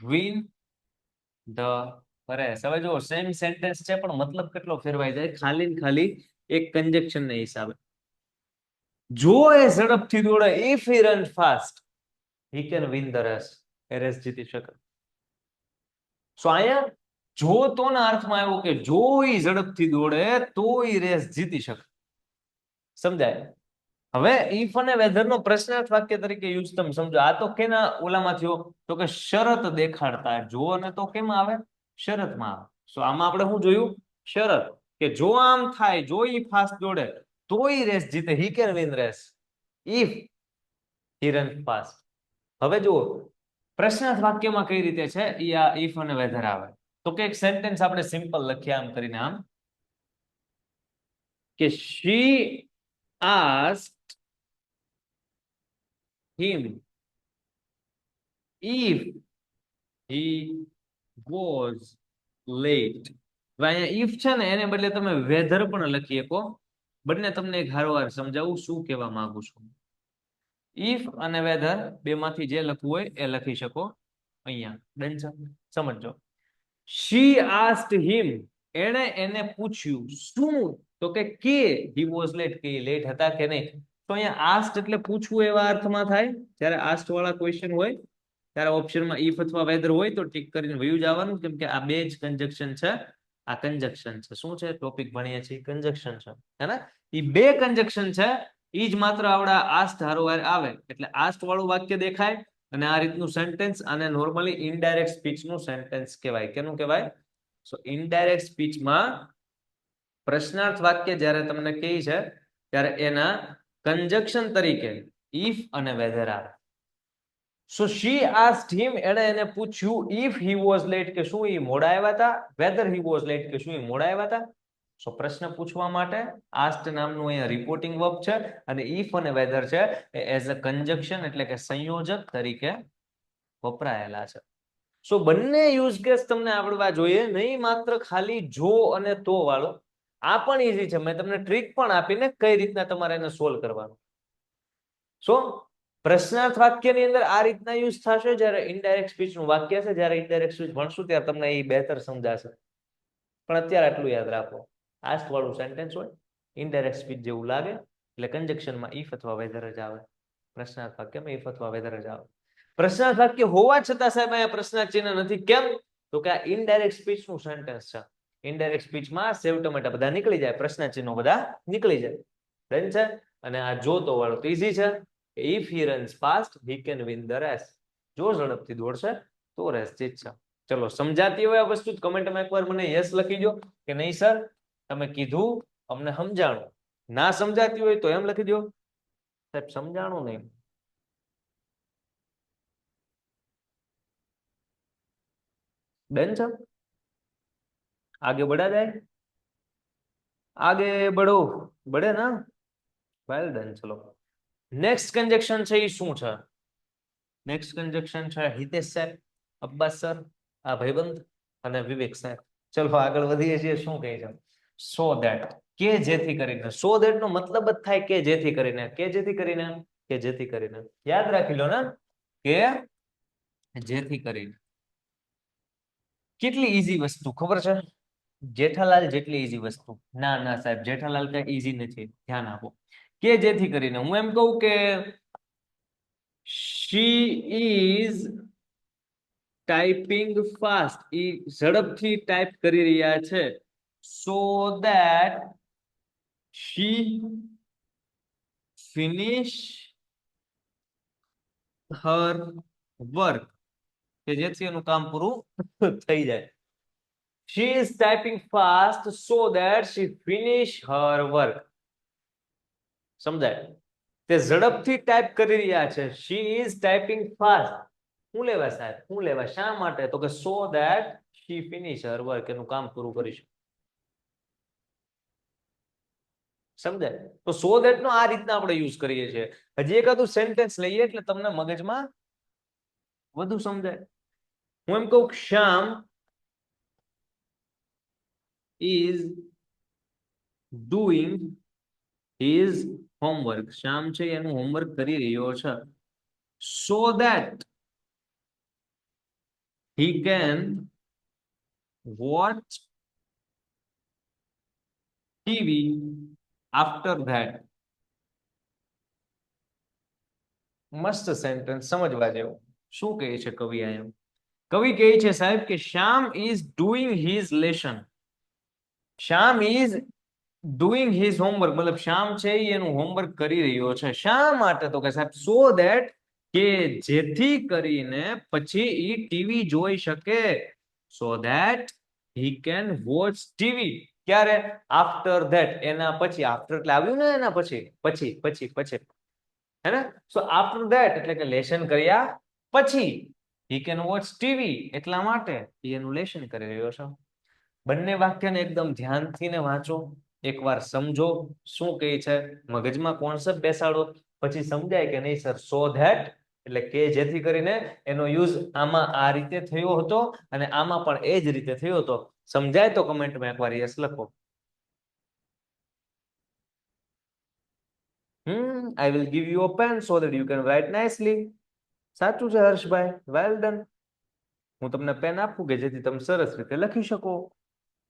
win the race. હવે જો સેમ સેન્ટેન્સ છે પણ મતલબ કેટલો ફેરવાઈ જાય ખાલી ને ખાલી એક કન્જેક્શન ના હિસાબે. જો એ ઝડપથી દોડે, if he runs fast he can win the race, એ રેસ જીતી શકે. સો અહીંયા જો તો ના અર્થમાં આવ્યો કે જો એ ઝડપથી દોડે તો એ રેસ જીતી શકે. સમજાય? હવે ઇફ અને વેધર નો પ્રશ્નાર્થ વાક્ય તરીકે યુઝ તમે સમજો. આ તો કેના ઓલામાં થયો? તો કે શરત દેખાડતા. જો અને તો કેમ આવે? શરતમાં આવે. સો આમાં આપણે શું જોયું? શરત, કે જો આમ થાય, જો ઈ ફાસ્ટ દોડે તો ઈ રેસ જીતે, he can win race if he run fast. હવે જુઓ પ્રશ્નાર્થ વાક્યમાં કઈ રીતે છે ઈ આ ઇફ અને વેધર આવે. તો કે એક સેન્ટેન્સ આપણે સિમ્પલ લખીએ આમ કરીને, આમ કે she asked him if he was late. હવે અહીંયા if છે ને એને બદલે તમે વેધર પણ લખી શકો. બંને તમને એક હારોહાર સમજાવું શું કહેવા માંગુ છું. ઇફ અને વેધર બે માંથી જે લખવું હોય એ લખી શકો અહીંયા. ડન છે? સમજો. she asked him, એને પૂછ્યું શું? તો કે he was late, કે લેટ હતા કે નહીં. તો અહીંયા asked એટલે પૂછવું એવા અર્થમાં થાય. જ્યારે asked વાળા ક્વેશ્ચન હોય ત્યારે ઓપ્શનમાં ઇફ અથવા વેધર હોય તો ટિક કરીને વયું જવાનું, કેમ કે આ બે જ કન્જક્શન છે. આ કન્જક્શન છે. શું છે? ટોપિક ભણીએ છીએ કન્જક્શન છે, હે ને? એ બે કન્જક્શન છે, ઈ જ માત્ર આવડા આસ્ટ હારોહાર આવે એટલે આસ્ટ વાળું વાક્ય દેખાય. અને આ રીતનું સેન્ટેન્સ આને નોર્મલી ઇનડાયરેક્ટ સ્પીચ નું સેન્ટેન્સ કહેવાય. કેનું કહેવાય? સો ઇનડાયરેક્ટ સ્પીચમાં પ્રશ્નાર્થ વાક્ય જ્યારે તમને કહે છે ત્યારે એના કન્જક્શન તરીકે ઇફ અને વેધર આવે. સો she asked him, એને પૂછ્યું if he was late, કે શું ઈ મોડા આવ્યા હતા, whether he was late, કે શું ઈ મોડા આવ્યા હતા. સો પ્રશ્ન પૂછવા માટે asked નામનું અહીંયા રિપોર્ટિંગ વર્બ છે, અને if અને whether છે એ એઝ અ કન્જક્શન એટલે કે સંયોજક તરીકે વપરાયેલા છે. સો બંને યુઝ કેસ તમને આવડવા જોઈએ, નહીં માત્ર ખાલી જો અને તો વાળો. આ પણ ઈઝી છે, મેં તમને ટ્રીક પણ આપીને કઈ રીતના તમારે એને સોલ્વ કરવાનું. સો પ્રશ્નાર્થ વાક્યની અંદર આ રીતના યુઝ થશે જ્યારે ઇનડાયરેક્ટ સ્પીચ નું વાક્ય છે. જ્યારે ઇનડાયરેક્ટ સ્પીચ ભણશું ત્યારે તમને એ બહેતર સમજાશે. પણ અત્યારે આટલું યાદ રાખો, આસ્ક વાળું સેન્ટેન્સ હોય, ઇનડાયરેક્ટ સ્પીચ જેવું લાગે એટલે કન્જક્શનમાં ઇફ અથવા વેધર જ આવે. પ્રશ્નાર્થ વાક્યમાં ઇફ અથવા વેધર જ આવે. પ્રશ્નાર્થ વાક્ય હોવા છતાં સાહેબ અહીંયા પ્રશ્નાર્થ ચિહ્ન નથી. કેમ? તો કે આ ઇનડાયરેક્ટ સ્પીચ નું સેન્ટેન્સ છે. ઇનડાયરેક્ટ સ્પીચમાં સેવ ટમેટા બધા નીકળી જાય, પ્રશ્નાર્થ ચિહ્નો બધા નીકળી જાય. ડન છે? અને આ જોતો વાળો તો ઈઝી છે. If he runs fast, he can win the race. જો ઝડપથી દોડશે તો રેસ જીતશે. ચલો, સમજાતી હોય આ વસ્તુ કમેન્ટમાં એકવાર મને યસ લખી દો કે નહીં સર તમે કીધું અમને સમજાણું. ના સમજાતી હોય તો એમ લખી દો સાહેબ સમજાણું નહીં. ડન છે? आगे बढ़ा जाए? आगे बढ़ो, बढ़े ना? Well done. चलो નેક્સ્ટ કન્જક્શન છે એ શું છે? નેક્સ્ટ કન્જક્શન છે હિતેશ સર, અબ્બાસ સર, આ ભાઈબંધ અને વિવેક સર. ચલો આગળ વધીએ છીએ. શું કહે છે? સો ધેટ, કે જેથી કરીને. સો ધેટ નો મતલબ જ થાય કે જેથી કરીને. કે જેથી કરીને, કે જેથી કરીને. યાદ રાખી લો ને, કે જેથી કરીને. કેટલી ઈઝી વસ્તુ ખબર છે? જેઠાલાલ જેટલી ઈઝી વસ્તુ ના. ના સાહેબ, જેઠાલાલ કઈ ઈઝી નથી. ધ્યાન આપો. કે જેથી કરીને હું એમ કહું કે she is typing fast, એ ઝડપથી ટાઈપ કરી રહ્યા છે. so that she finish her work, કે જેથી એનું કામ પૂરું થઈ જાય. she is typing fast so that she finish her work. સમજાય? તે ઝડપથી ટાઈપ કરી રહ્યા છે. she is typing fast. શું લેવા સાહેબ? શું લેવા? શા માટે? તો કે so that she finish her work, એનું કામ પૂરું કરી શકે. સમજાય? તો so that નો આ રીતના આપણે યુઝ કરીએ છીએ. હજી એકાદું સેન્ટેન્સ લઈએ એટલે તમને મગજમાં વધુ સમજાય. હું એમ કહું શ્યામ is doing his homework. શ્યામ છે એનું હોમવર્ક કરી રહ્યો છે. so that he can watch TV after that. મસ્ત સેન્ટેન્સ, સમજવા જેવું. શું કહે છે કવિ અહીંયા? કવિ કહે છે સાહેબ કે શ્યામ is doing his lesson. Shyam is doing his homework, મતલબ શ્યામ છે એનું હોમવર્ક કરી રહ્યો છે. શા માટે? તો કે સાહેબ so that, કે જેથી કરીને પછી ઈ ટીવી જોઈ શકે. so that he can watch TV. ક્યારે? after that. એના પછી. after એટલે આવ્યું ને એના પછી પછી હે ને? so after that એટલે કે લેશન કર્યા પછી he can watch TV. એટલા માટે એનું લેશન કરી રહ્યો છે. બંને વાક્યને એકદમ ધ્યાનથી ને વાંચો, એકવાર સમજો શું કહે છે, મગજમાં કોન્સેપ્ટ બેસાડો, પછી સમજાય કે નહીં સર સો ધેટ એટલે કે જેથી કરીને એનો યુઝ આમાં આ રીતે થયો હતો અને આમાં પણ એ જ રીતે થયો હતો. સમજાય તો કમેન્ટમાં એકવાર યસ લખો. I will give you a pen so that you can write nicely. સાચું છે હર્ષભાઈ, વેલ ડન. હું તમને પેન આપું કે જેથી તમે સરસ રીતે લખી શકો.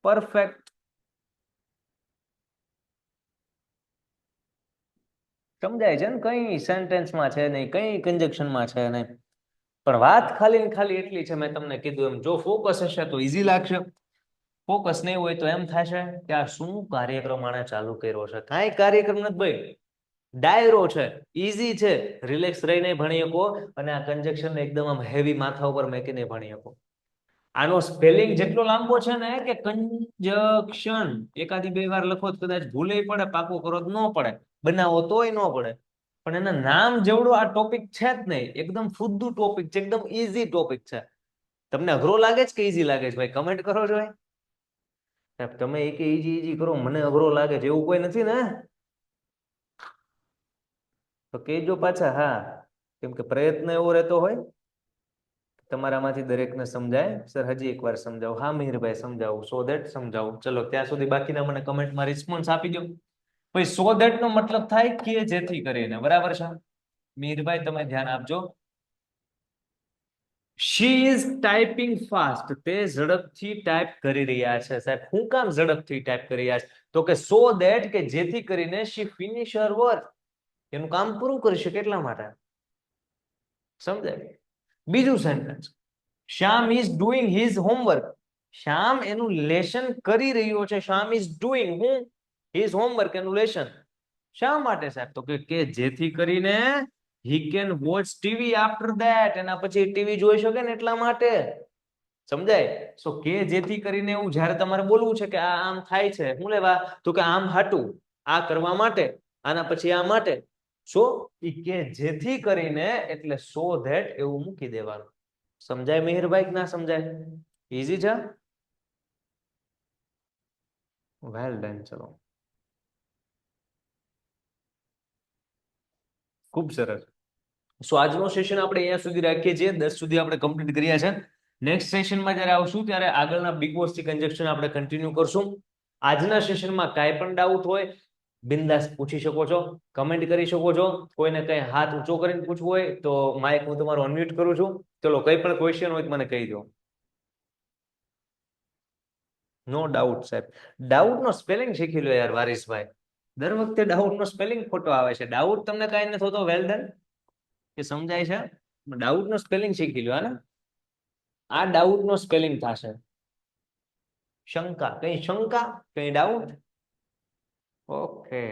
પરફેક્ટ. સમજાય છે ને કઈ સેન્ટેન્સમાં છે નહીં, કઈ કન્જક્શનમાં છે નહીં. પણ વાત ખાલી ને ખાલી એટલી છે, મેં તમને કીધું એમ, જો ફોકસ હશે તો ઈઝી લાગશે, ફોકસ નહીં હોય તો એમ થશે કે આ શું કાર્યક્રમ આણે ચાલુ કર્યો છે. કાંઈ કાર્યક્રમ નથી ભાઈ, ડાયરો છે, ઈઝી છે, રિલેક્સ રહીને ભણી શકો અને આ કન્જક્શન એકદમ આમ હેવી માથા ઉપર મેકીને ભણી શકો. આનો સ્પેલિંગ જેટલો લાંબો છે ને કે કંજક્શન એકાદી બે વાર લખો તો કદાચ ભૂલે પડે, પાકો કરો તો ન પડે, બનાવો તોય ન પડે, પણ એના નામ જેવડો આ ટોપિક છે જ નહીં. એકદમ ફુદ્દુ ટોપિક છે, એકદમ ઈઝી ટોપિક છે. તમને અઘરો લાગે છે કે ઈઝી લાગે છે ભાઈ? કમેન્ટ કરો છો ભાઈ. તમે એક ઈઝી ઈઝી કરો, મને અઘરો લાગે છે એવું કોઈ નથી ને? તો કહેજો પાછા હા, કેમ કે પ્રયત્ન એવો રહેતો હોય તમારામાંથી દરેકને સમજાય. સર હજી એકવાર સમજાવો. હા મિહિરભાઈ સમજાવું, સો ધેટ સમજાવું. ચલો ત્યાં સુધી બાકીના મને કમેન્ટમાં રિસ્પોન્સ આપી દો. ભાઈ સો ધેટ નો મતલબ થાય કે જેથી કરીને, બરાબર છે મિહિરભાઈ? તમે ધ્યાન આપજો. she is typing fast. તે ઝડપથી ટાઈપ કરી રહ્યા છે. સાહેબ હું કામ ઝડપથી ટાઈપ કરી રહ્યા છે? તો કે so that કે જેથી કરીને she finish her work. એનું કામ પૂરું કરી શકે એટલા માટે. સમજાય? બીજું sentence, Shyam is doing his homework. શ્યામ એનું લેશન કરી રહ્યો છે. શ્યામ is doing હું his homework એનું લેશન. શા માટે સાહેબ? તો કે જેથી કરીને he can watch TV after that. એના પછી ટીવી જોઈ શકે ને એટલા માટે. સમજાય? સો કે જેથી કરીને એવું જ્યારે તમારે બોલવું છે કે આ આમ થાય છે, હું લેવા? તો કે આમ હાટું, આ કરવા માટે, આના પછી આ માટે. સો કે જેથી કરીને એટલે સો ધેટ એવું મૂકી દેવાનું. સમજાય મિહિરભાઈ કે ના સમજાય? ઈઝી છે, વેલ ડન. ચલો ખૂબ સરસ. સો આજનો સેશન આપણે અહીંયા સુધી રાખીએ છીએ. 10 સુધી આપણે કમ્પ્લીટ કર્યા છે. નેક્સ્ટ સેશનમાં જ્યારે આવશું ત્યારે આગળના બિગ બોસથી કન્જક્શન આપણે કન્ટિન્યુ કરશું. આજના સેશનમાં કાંઈ પણ ડાઉટ હોય બિંદાસ પૂછી શકો છો, કમેન્ટ કરી શકો છો. કોઈને કઈ હાથ ઊંચો કરીને પૂછવું હોય તો માઇક હું તમારું અનમ્યુટ કરું છું. ચલો કઈ પણ ક્વેશ્ચન હોય તો મને કહી દો. નો ડાઉટ સાહેબ. ડાઉટ નો સ્પેલિંગ શીખી લો યાર વારીસભાઈ. દર વખતે ડાઉટ નો સ્પેલિંગ ખોટો આવે છે. ડાઉટ તમને કઈ નથી થતો, વેલ ડન, કે સમજાય છે? ડાઉટ નો સ્પેલિંગ શીખી લો. હા, આ ડાઉટ નો સ્પેલિંગ થશે શંકા. કઈ શંકા, કઈ ડાઉટ. ઓકે,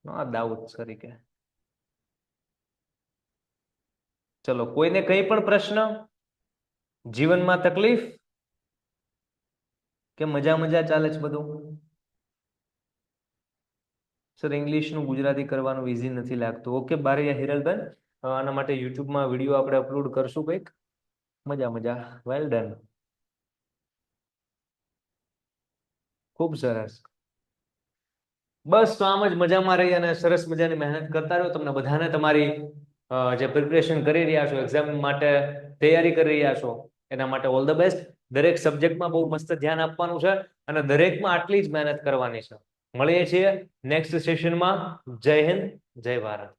નો ડાઉટ તરીકે. ચલો કોઈને કઈ પણ પ્રશ્ન, જીવનમાં તકલીફ કે મજા મજા ચાલે છે બધું? સર ઇંગ્લિશનું ગુજરાતી કરવાનું ઈઝી નથી લાગતું. ઓકે બારૈયા હિરલબેન, આના માટે યુટ્યુબમાં વિડીયો આપણે અપલોડ કરશું કંઈક. મજા મજા, વેલ ડન, ખૂબ સરસ. બસ તો આમ જ મજામાં રહી અને સરસ મજાની મહેનત કરતા રહો. તમને બધાને તમારી જે પ્રિપરેશન કરી રહ્યા છો, એક્ઝામ માટે તૈયારી કરી રહ્યા છો, એના માટે ઓલ ધ બેસ્ટ. દરેક સબ્જેક્ટમાં બહુ મસ્ત ધ્યાન આપવાનું છે અને દરેકમાં આટલી જ મહેનત કરવાની છે. મળીએ છીએ નેક્સ્ટ સેશનમાં. જય હિન્દ, જય ભારત.